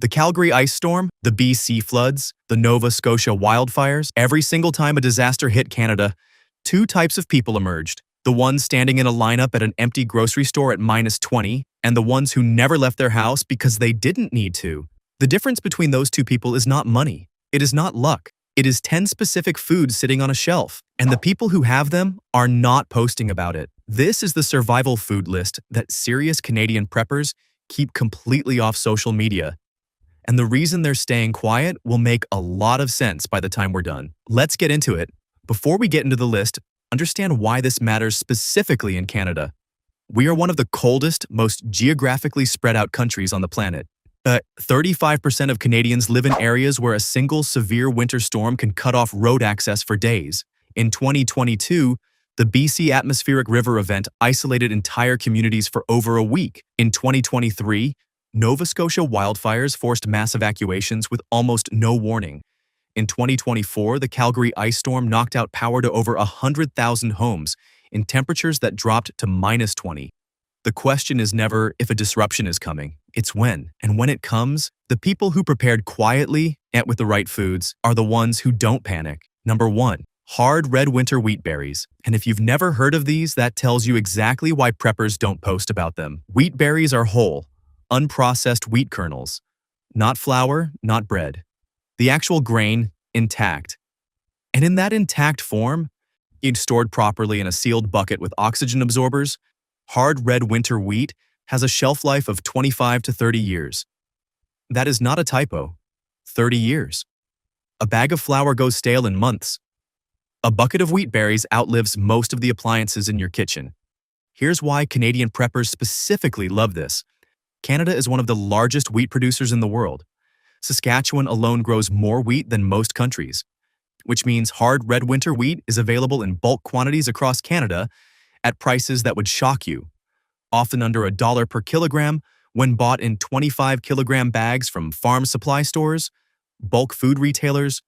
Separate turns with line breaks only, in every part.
The Calgary ice storm, the BC floods, the Nova Scotia wildfires, every single time a disaster hit Canada, two types of people emerged. The ones standing in a lineup at an empty grocery store at -20, and the ones who never left their house because they didn't need to. The difference between those two people is not money. It is not luck. It is 10 specific foods sitting on a shelf, and the people who have them are not posting about it. This is the survival food list that serious Canadian preppers keep completely off social media. And the reason they're staying quiet will make a lot of sense by the time we're done. Let's get into it. Before we get into the list, understand why this matters specifically in Canada. We are one of the coldest, most geographically spread out countries on the planet. 35% of Canadians live in areas where a single severe winter storm can cut off road access for days. In 2022, the BC atmospheric river event isolated entire communities for over a week. In 2023, Nova Scotia wildfires forced mass evacuations with almost no warning. In 2024, the Calgary ice storm knocked out power to over 100,000 homes in temperatures that dropped to -20. The question is never if a disruption is coming, it's when. And when it comes, the people who prepared quietly and with the right foods are the ones who don't panic. Number 1. Hard red winter wheat berries. And if you've never heard of these, that tells you exactly why preppers don't post about them. Wheat berries are whole, unprocessed wheat kernels. Not flour, not bread. The actual grain, intact. And in that intact form, it's stored properly in a sealed bucket with oxygen absorbers. Hard red winter wheat has a shelf life of 25 to 30 years. That is not a typo. 30 years. A bag of flour goes stale in months. A bucket of wheat berries outlives most of the appliances in your kitchen. Here's why Canadian preppers specifically love this. Canada is one of the largest wheat producers in the world. Saskatchewan alone grows more wheat than most countries, which means hard red winter wheat is available in bulk quantities across Canada at prices that would shock you, often under $1 per kilogram when bought in 25-kilogram bags from farm supply stores, bulk food retailers,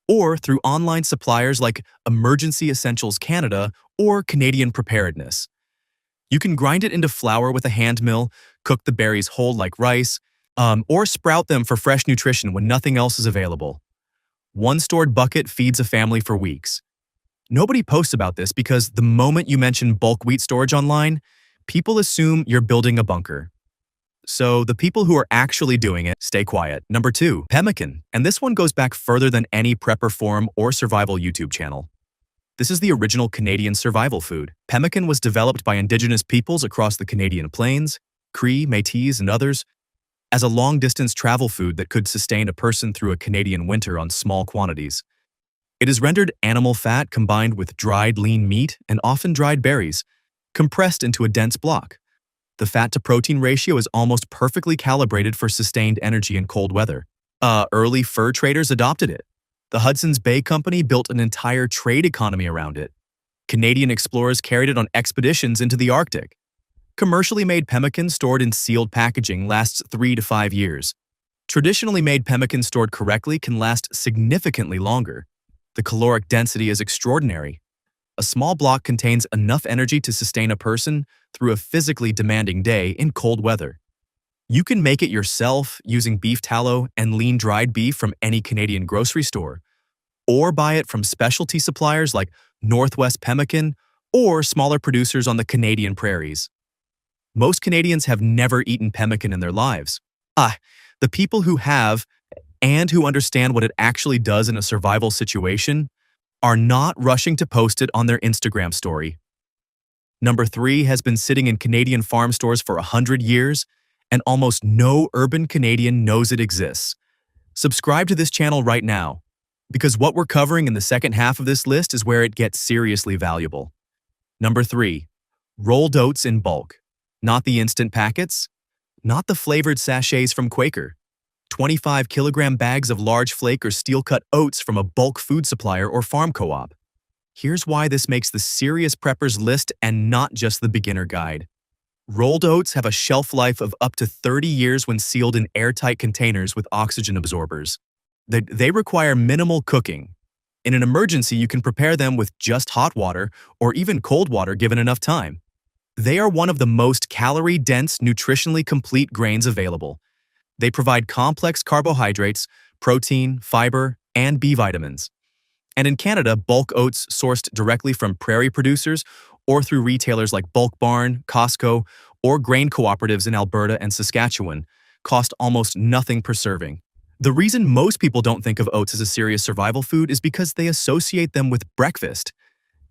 or through online suppliers like Emergency Essentials Canada or Canadian Preparedness. You can grind it into flour with a hand mill, cook the berries whole like rice, or sprout them for fresh nutrition when nothing else is available. One stored bucket feeds a family for weeks. Nobody posts about this because the moment you mention bulk wheat storage online, people assume you're building a bunker. So the people who are actually doing it stay quiet. Number 2, pemmican. And this one goes back further than any prepper forum or survival YouTube channel. This is the original Canadian survival food. Pemmican was developed by Indigenous peoples across the Canadian plains, Cree, Métis, and others, as a long-distance travel food that could sustain a person through a Canadian winter on small quantities. It is rendered animal fat combined with dried lean meat and often dried berries, compressed into a dense block. The fat-to-protein ratio is almost perfectly calibrated for sustained energy in cold weather. Early fur traders adopted it. The Hudson's Bay Company built an entire trade economy around it. Canadian explorers carried it on expeditions into the Arctic. Commercially made pemmican stored in sealed packaging lasts 3 to 5 years. Traditionally made pemmican stored correctly can last significantly longer. The caloric density is extraordinary. A small block contains enough energy to sustain a person through a physically demanding day in cold weather. You can make it yourself using beef tallow and lean dried beef from any Canadian grocery store, or buy it from specialty suppliers like Northwest Pemmican or smaller producers on the Canadian prairies. Most Canadians have never eaten pemmican in their lives. The people who have and who understand what it actually does in a survival situation are not rushing to post it on their Instagram story. Number 3 has been sitting in Canadian farm stores for 100 years, and almost no urban Canadian knows it exists. Subscribe to this channel right now, because what we're covering in the second half of this list is where it gets seriously valuable. Number 3, rolled oats in bulk. Not the instant packets, not the flavored sachets from Quaker. 25-kilogram bags of large flake or steel-cut oats from a bulk food supplier or farm co-op. Here's why this makes the serious preppers list and not just the beginner guide. Rolled oats have a shelf life of up to 30 years when sealed in airtight containers with oxygen absorbers. They require minimal cooking. In an emergency, you can prepare them with just hot water or even cold water given enough time. They are one of the most calorie-dense, nutritionally complete grains available. They provide complex carbohydrates, protein, fiber, and B vitamins. And in Canada, bulk oats sourced directly from prairie producers or through retailers like Bulk Barn, Costco, or grain cooperatives in Alberta and Saskatchewan cost almost nothing per serving. The reason most people don't think of oats as a serious survival food is because they associate them with breakfast.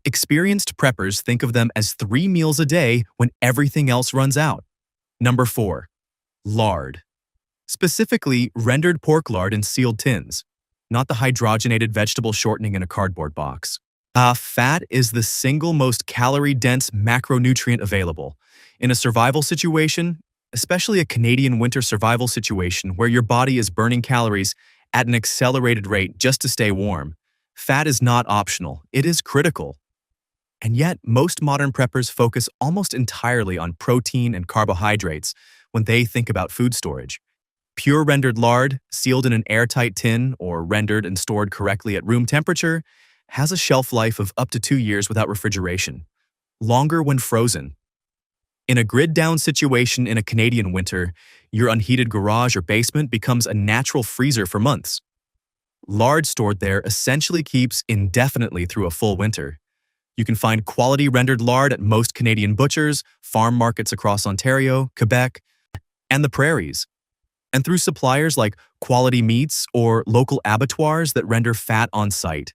Experienced preppers think of them as 3 meals a day when everything else runs out. Number 4. Lard. Specifically, rendered pork lard in sealed tins, not the hydrogenated vegetable shortening in a cardboard box. Fat is the single most calorie-dense macronutrient available. In a survival situation, especially a Canadian winter survival situation where your body is burning calories at an accelerated rate just to stay warm, fat is not optional, it is critical. And yet, most modern preppers focus almost entirely on protein and carbohydrates when they think about food storage. Pure rendered lard, sealed in an airtight tin or rendered and stored correctly at room temperature, has a shelf life of up to 2 years without refrigeration, longer when frozen. In a grid-down situation in a Canadian winter, your unheated garage or basement becomes a natural freezer for months. Lard stored there essentially keeps indefinitely through a full winter. You can find quality rendered lard at most Canadian butchers, farm markets across Ontario, Quebec, and the prairies, and through suppliers like Quality Meats or local abattoirs that render fat on site.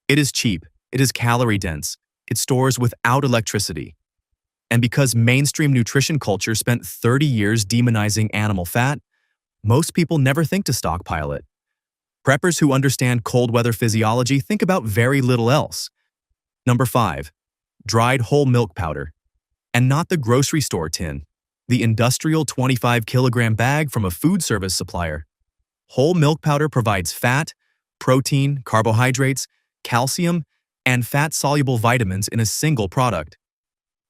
It is cheap, it is calorie-dense, it stores without electricity. And because mainstream nutrition culture spent 30 years demonizing animal fat, most people never think to stockpile it. Preppers who understand cold weather physiology think about very little else. Number 5. Dried whole milk powder. And not the grocery store tin, the industrial 25-kilogram bag from a food service supplier. Whole milk powder provides fat, protein, carbohydrates, calcium, and fat-soluble vitamins in a single product.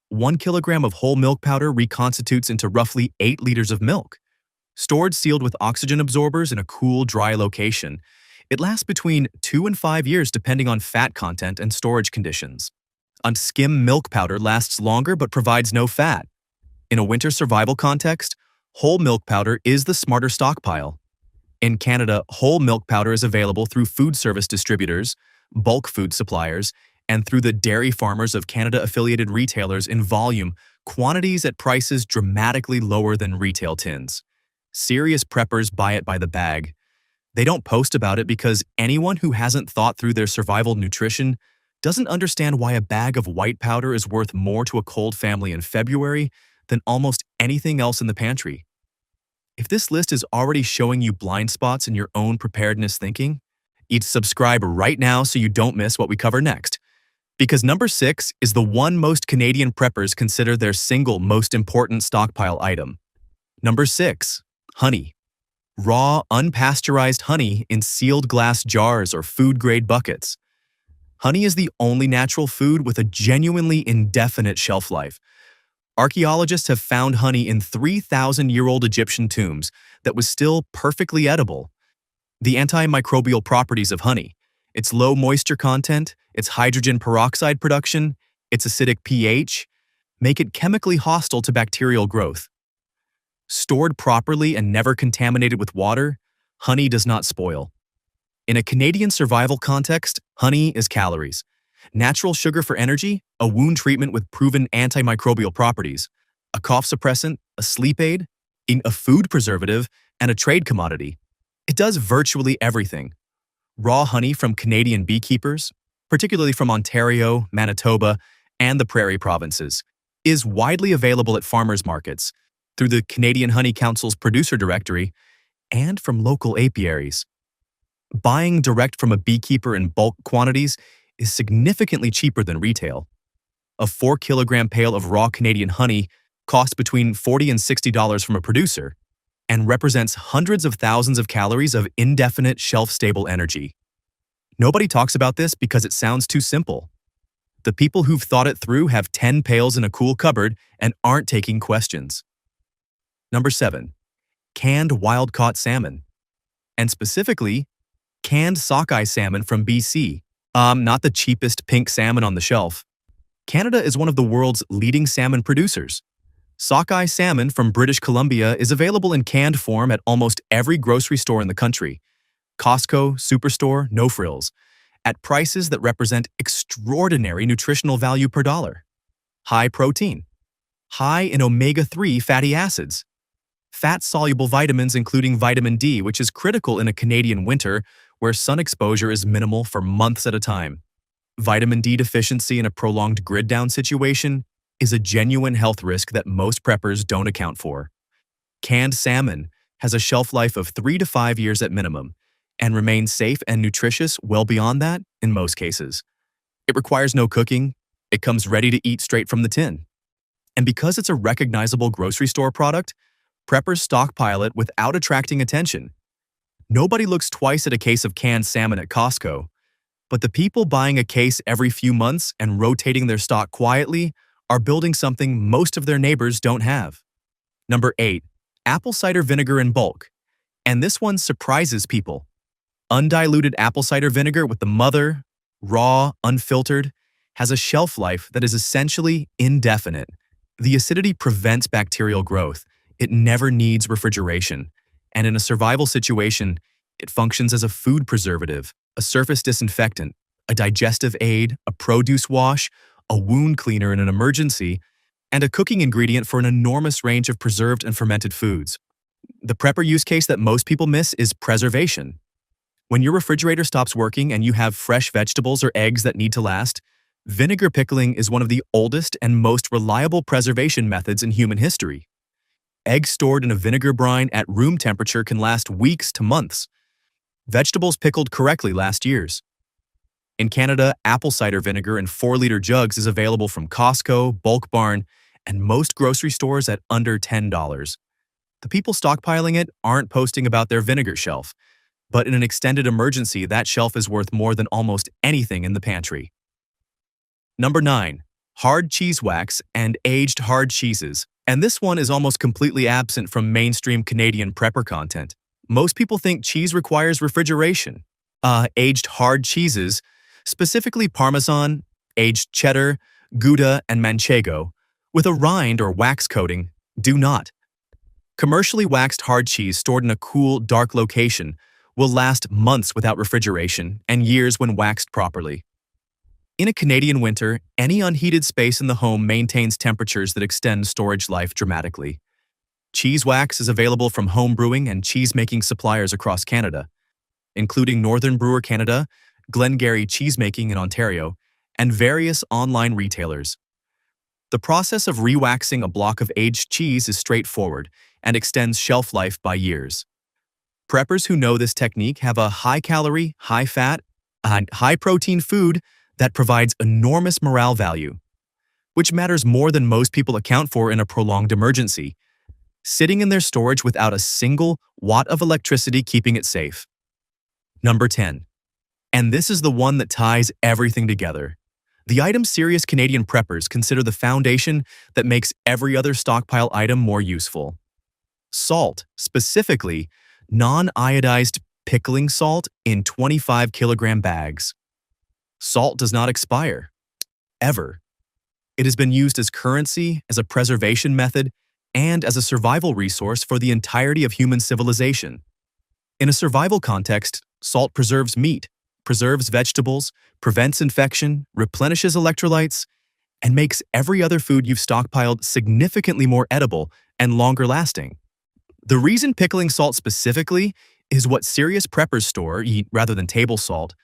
1 kilogram of whole milk powder reconstitutes into roughly 8 liters of milk. Stored sealed with oxygen absorbers in a cool, dry location, it lasts between 2 and 5 years depending on fat content and storage conditions. Unskim milk powder lasts longer but provides no fat. In a winter survival context, whole milk powder is the smarter stockpile. In Canada, whole milk powder is available through food service distributors, bulk food suppliers, and through the dairy farmers of Canada-affiliated retailers in volume, quantities at prices dramatically lower than retail tins. Serious preppers buy it by the bag. They don't post about it because anyone who hasn't thought through their survival nutrition doesn't understand why a bag of white powder is worth more to a cold family in February than almost anything else in the pantry. If this list is already showing you blind spots in your own preparedness thinking, subscribe right now so you don't miss what we cover next. Because number 6 is the one most Canadian preppers consider their single most important stockpile item. Number 6. Honey. Raw, unpasteurized honey in sealed glass jars or food-grade buckets. Honey is the only natural food with a genuinely indefinite shelf life. Archaeologists have found honey in 3,000-year-old Egyptian tombs that was still perfectly edible. The antimicrobial properties of honey, its low moisture content, its hydrogen peroxide production, its acidic pH, make it chemically hostile to bacterial growth. Stored properly and never contaminated with water, honey does not spoil. In a Canadian survival context, honey is calories. Natural sugar for energy, a wound treatment with proven antimicrobial properties, a cough suppressant, a sleep aid, a food preservative, and a trade commodity. It does virtually everything. Raw honey from Canadian beekeepers, particularly from Ontario, Manitoba, and the Prairie provinces, is widely available at farmers markets, through the Canadian Honey Council's producer directory, and from local apiaries. Buying direct from a beekeeper in bulk quantities is significantly cheaper than retail. A 4-kilogram pail of raw Canadian honey costs between $40 and $60 from a producer and represents hundreds of thousands of calories of indefinite shelf-stable energy. Nobody talks about this because it sounds too simple. The people who've thought it through have 10 pails in a cool cupboard and aren't taking questions. Number 7. Canned wild-caught salmon. And specifically, canned sockeye salmon from BC. Not the cheapest pink salmon on the shelf. Canada is one of the world's leading salmon producers. Sockeye salmon from British Columbia is available in canned form at almost every grocery store in the country. Costco, Superstore, no frills, at prices that represent extraordinary nutritional value per dollar. High protein, high in omega-3 fatty acids, fat-soluble vitamins including vitamin D, which is critical in a Canadian winter where sun exposure is minimal for months at a time. Vitamin D deficiency in a prolonged grid-down situation is a genuine health risk that most preppers don't account for. Canned salmon has a shelf life of 3 to 5 years at minimum and remains safe and nutritious well beyond that in most cases. It requires no cooking. It comes ready to eat straight from the tin. And because it's a recognizable grocery store product, preppers stockpile it without attracting attention. Nobody looks twice at a case of canned salmon at Costco, but the people buying a case every few months and rotating their stock quietly are building something most of their neighbors don't have. Number 8. Apple cider vinegar in bulk. And this one surprises people. Undiluted apple cider vinegar with the mother, raw, unfiltered, has a shelf life that is essentially indefinite. The acidity prevents bacterial growth. It never needs refrigeration. And in a survival situation, it functions as a food preservative, a surface disinfectant, a digestive aid, a produce wash, a wound cleaner in an emergency, and a cooking ingredient for an enormous range of preserved and fermented foods. The prepper use case that most people miss is preservation. When your refrigerator stops working and you have fresh vegetables or eggs that need to last, vinegar pickling is one of the oldest and most reliable preservation methods in human history. Eggs stored in a vinegar brine at room temperature can last weeks to months. Vegetables pickled correctly last years. In Canada, apple cider vinegar in 4-liter jugs is available from Costco, Bulk Barn, and most grocery stores at under $10. The people stockpiling it aren't posting about their vinegar shelf, but in an extended emergency, that shelf is worth more than almost anything in the pantry. Number 9. Hard cheese wax and aged hard cheeses. And this one is almost completely absent from mainstream Canadian prepper content. Most people think cheese requires refrigeration. Aged hard cheeses, specifically Parmesan, aged cheddar, Gouda, and Manchego, with a rind or wax coating, do not. Commercially waxed hard cheese stored in a cool, dark location will last months without refrigeration and years when waxed properly. In a Canadian winter, any unheated space in the home maintains temperatures that extend storage life dramatically. Cheese wax is available from home brewing and cheese-making suppliers across Canada, including Northern Brewer Canada, Glengarry Cheesemaking in Ontario, and various online retailers. The process of rewaxing a block of aged cheese is straightforward and extends shelf life by years. Preppers who know this technique have a high-calorie, high-fat, and high-protein food that provides enormous morale value, which matters more than most people account for in a prolonged emergency, sitting in their storage without a single watt of electricity keeping it safe. Number 10. And this is the one that ties everything together. The item serious Canadian preppers consider the foundation that makes every other stockpile item more useful. Salt, specifically non-iodized pickling salt in 25-kilogram bags. Salt does not expire, ever. It has been used as currency, as a preservation method, and as a survival resource for the entirety of human civilization. In a survival context, salt preserves meat, preserves vegetables, prevents infection, replenishes electrolytes, and makes every other food you've stockpiled significantly more edible and longer lasting. The reason pickling salt specifically is what serious preppers store, eat rather than table salt,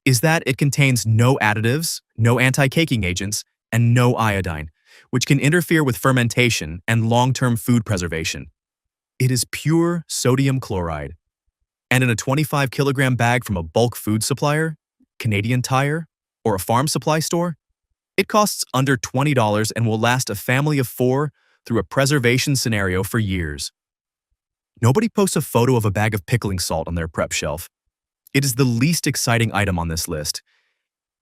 is that it contains no additives, no anti-caking agents, and no iodine, which can interfere with fermentation and long-term food preservation. It is pure sodium chloride. And in a 25-kilogram bag from a bulk food supplier, Canadian Tire, or a farm supply store, it costs under $20 and will last a family of 4 through a preservation scenario for years. Nobody posts a photo of a bag of pickling salt on their prep shelf. It is the least exciting item on this list.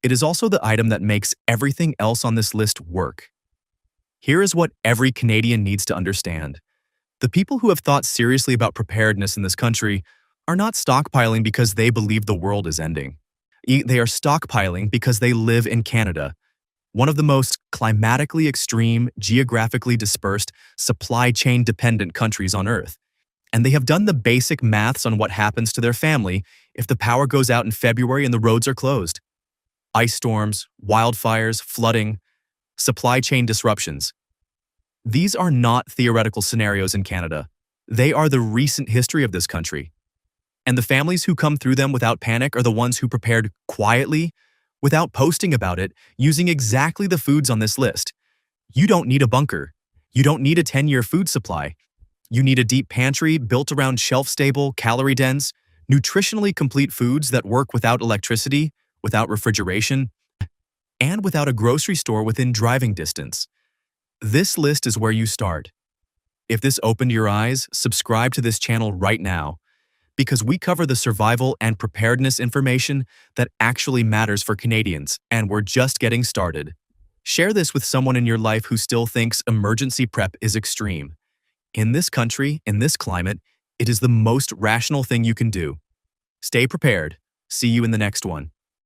It is also the item that makes everything else on this list work. Here is what every Canadian needs to understand. The people who have thought seriously about preparedness in this country are not stockpiling because they believe the world is ending. They are stockpiling because they live in Canada. one of the most climatically extreme, geographically dispersed, supply chain dependent countries on Earth. And they have done the basic maths on what happens to their family if the power goes out in February and the roads are closed. Ice storms, wildfires, flooding, supply chain disruptions. These are not theoretical scenarios in Canada. They are the recent history of this country. And the families who come through them without panic are the ones who prepared quietly, without posting about it, using exactly the foods on this list. You don't need a bunker. You don't need a 10-year food supply. You need a deep pantry built around shelf-stable, calorie-dense, nutritionally complete foods that work without electricity, without refrigeration, and without a grocery store within driving distance. This list is where you start. If this opened your eyes, subscribe to this channel right now, because we cover the survival and preparedness information that actually matters for Canadians, and we're just getting started. Share this with someone in your life who still thinks emergency prep is extreme. In this country, in this climate, it is the most rational thing you can do. Stay prepared. See you in the next one.